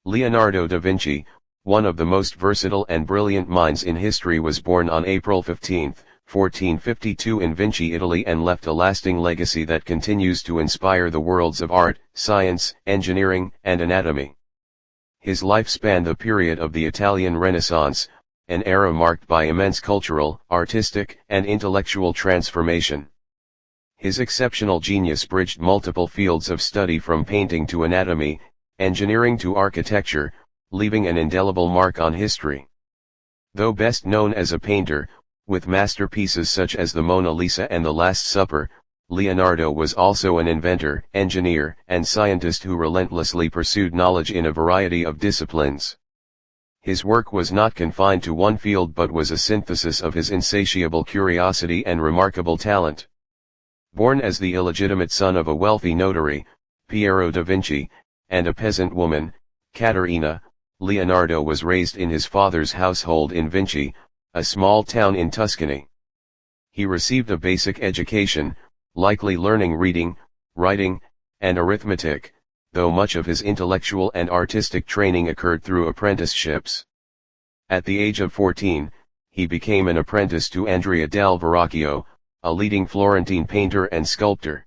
Leonardo da Vinci, one of the most versatile and brilliant minds in history, was born on April 15, 1452 in Vinci, Italy, and left a lasting legacy that continues to inspire the worlds of art, science, engineering, and anatomy. His life spanned the period of the Italian Renaissance, an era marked by immense cultural, artistic, and intellectual transformation. His exceptional genius bridged multiple fields of study, from painting to anatomy, engineering to architecture, leaving an indelible mark on history. Though best known as a painter, with masterpieces such as the Mona Lisa and the Last Supper, Leonardo was also an inventor, engineer, and scientist who relentlessly pursued knowledge in a variety of disciplines. His work was not confined to one field but was a synthesis of his insatiable curiosity and remarkable talent. Born as the illegitimate son of a wealthy notary, Piero da Vinci, and a peasant woman, Caterina, Leonardo was raised in his father's household in Vinci, a small town in Tuscany. He received a basic education, likely learning reading, writing, and arithmetic, though much of his intellectual and artistic training occurred through apprenticeships. At the age of 14, he became an apprentice to Andrea del Verrocchio, a leading Florentine painter and sculptor.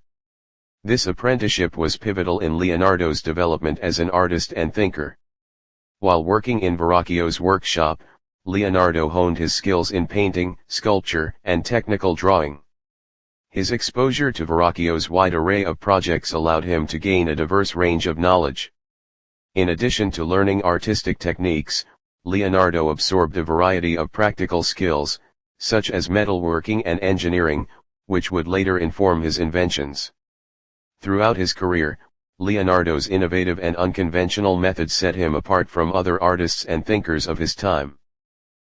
This apprenticeship was pivotal in Leonardo's development as an artist and thinker. While working in Verrocchio's workshop, Leonardo honed his skills in painting, sculpture, and technical drawing. His exposure to Verrocchio's wide array of projects allowed him to gain a diverse range of knowledge. In addition to learning artistic techniques, Leonardo absorbed a variety of practical skills, such as metalworking and engineering, which would later inform his inventions. Throughout his career, Leonardo's innovative and unconventional methods set him apart from other artists and thinkers of his time.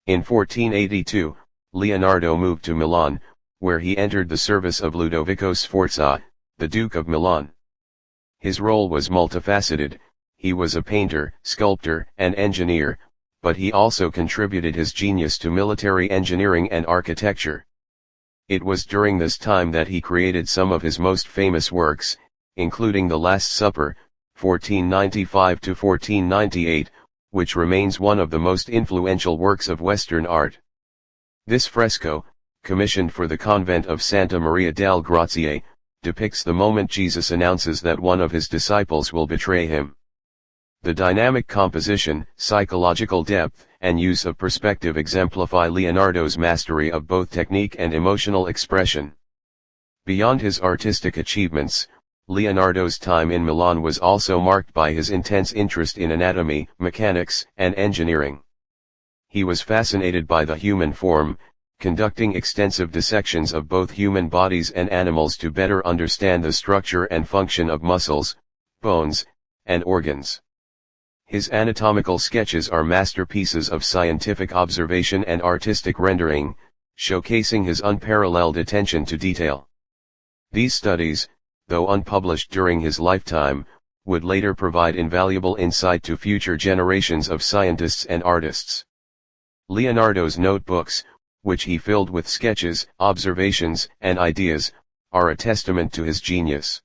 In 1482, Leonardo moved to Milan, where he entered the service of Ludovico Sforza, the Duke of Milan. His role was multifaceted. He was a painter, sculptor, and engineer, but he also contributed his genius to military engineering and architecture. It was during this time that he created some of his most famous works, including The Last Supper, 1495 to 1498, which remains one of the most influential works of Western art. This fresco, commissioned for the convent of Santa Maria del Grazie, depicts the moment Jesus announces that one of his disciples will betray him. The dynamic composition, psychological depth, and use of perspective exemplify Leonardo's mastery of both technique and emotional expression. Beyond his artistic achievements, Leonardo's time in Milan was also marked by his intense interest in anatomy, mechanics, and engineering. He was fascinated by the human form, conducting extensive dissections of both human bodies and animals to better understand the structure and function of muscles, bones, and organs. His anatomical sketches are masterpieces of scientific observation and artistic rendering, showcasing his unparalleled attention to detail. These studies, though unpublished during his lifetime, would later provide invaluable insight to future generations of scientists and artists. Leonardo's notebooks, which he filled with sketches, observations, and ideas, are a testament to his genius.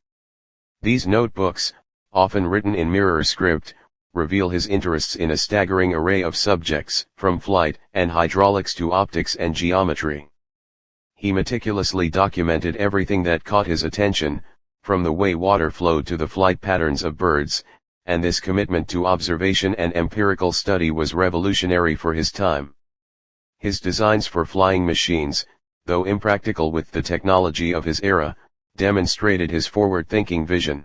These notebooks, often written in mirror script, reveal his interests in a staggering array of subjects, from flight and hydraulics to optics and geometry. He meticulously documented everything that caught his attention, from the way water flowed to the flight patterns of birds, and this commitment to observation and empirical study was revolutionary for his time. His designs for flying machines, though impractical with the technology of his era, demonstrated his forward-thinking vision.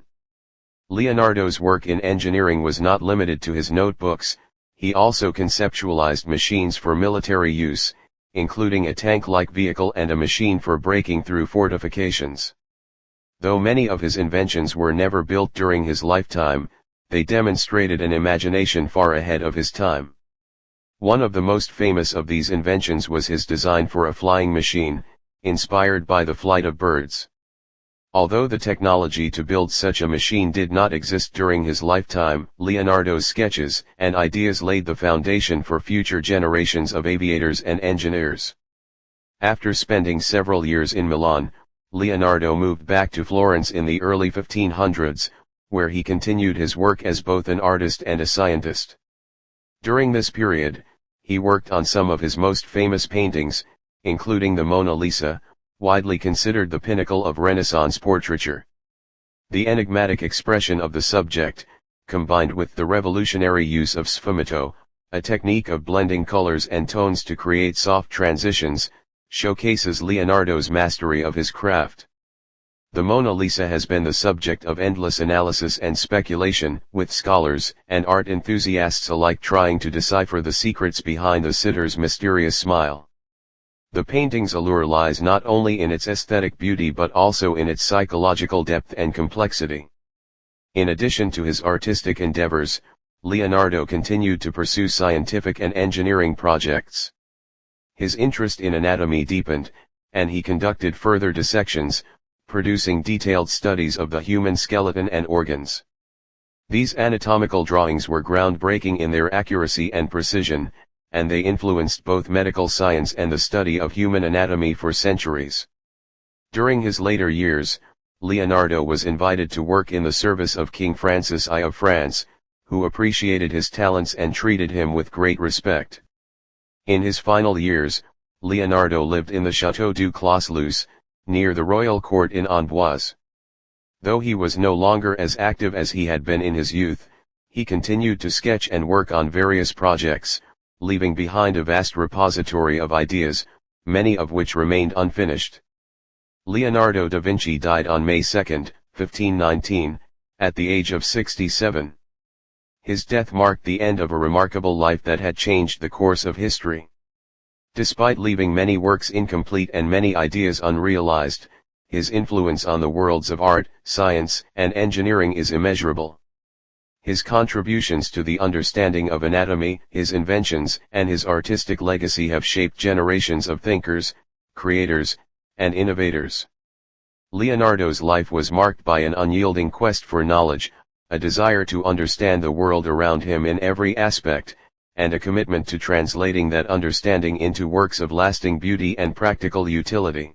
Leonardo's work in engineering was not limited to his notebooks. He also conceptualized machines for military use, including a tank-like vehicle and a machine for breaking through fortifications. Though many of his inventions were never built during his lifetime, they demonstrated an imagination far ahead of his time. One of the most famous of these inventions was his design for a flying machine, inspired by the flight of birds. Although the technology to build such a machine did not exist during his lifetime, Leonardo's sketches and ideas laid the foundation for future generations of aviators and engineers. After spending several years in Milan, Leonardo moved back to Florence in the early 1500s, where he continued his work as both an artist and a scientist. During this period, he worked on some of his most famous paintings, including the Mona Lisa, widely considered the pinnacle of Renaissance portraiture. The enigmatic expression of the subject, combined with the revolutionary use of sfumato, a technique of blending colors and tones to create soft transitions, showcases Leonardo's mastery of his craft. The Mona Lisa has been the subject of endless analysis and speculation, with scholars and art enthusiasts alike trying to decipher the secrets behind the sitter's mysterious smile. The painting's allure lies not only in its aesthetic beauty but also in its psychological depth and complexity. In addition to his artistic endeavors, Leonardo continued to pursue scientific and engineering projects. His interest in anatomy deepened, and he conducted further dissections, producing detailed studies of the human skeleton and organs. These anatomical drawings were groundbreaking in their accuracy and precision, and they influenced both medical science and the study of human anatomy for centuries. During his later years, Leonardo was invited to work in the service of King Francis I of France, who appreciated his talents and treated him with great respect. In his final years, Leonardo lived in the Château du Clos-Luz, near the royal court in Amboise. Though he was no longer as active as he had been in his youth, he continued to sketch and work on various projects, leaving behind a vast repository of ideas, many of which remained unfinished. Leonardo da Vinci died on May 2, 1519, at the age of 67. His death marked the end of a remarkable life that had changed the course of history. Despite leaving many works incomplete and many ideas unrealized, his influence on the worlds of art, science, and engineering is immeasurable. His contributions to the understanding of anatomy, his inventions, and his artistic legacy have shaped generations of thinkers, creators, and innovators. Leonardo's life was marked by an unyielding quest for knowledge, a desire to understand the world around him in every aspect, and a commitment to translating that understanding into works of lasting beauty and practical utility.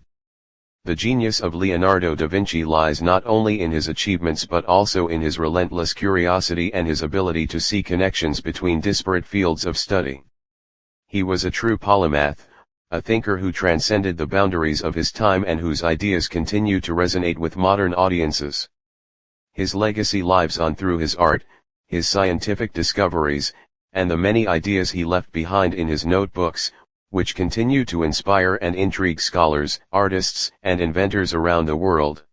The genius of Leonardo da Vinci lies not only in his achievements but also in his relentless curiosity and his ability to see connections between disparate fields of study. He was a true polymath, a thinker who transcended the boundaries of his time and whose ideas continue to resonate with modern audiences. His legacy lives on through his art, his scientific discoveries, and the many ideas he left behind in his notebooks, which continue to inspire and intrigue scholars, artists, and inventors around the world.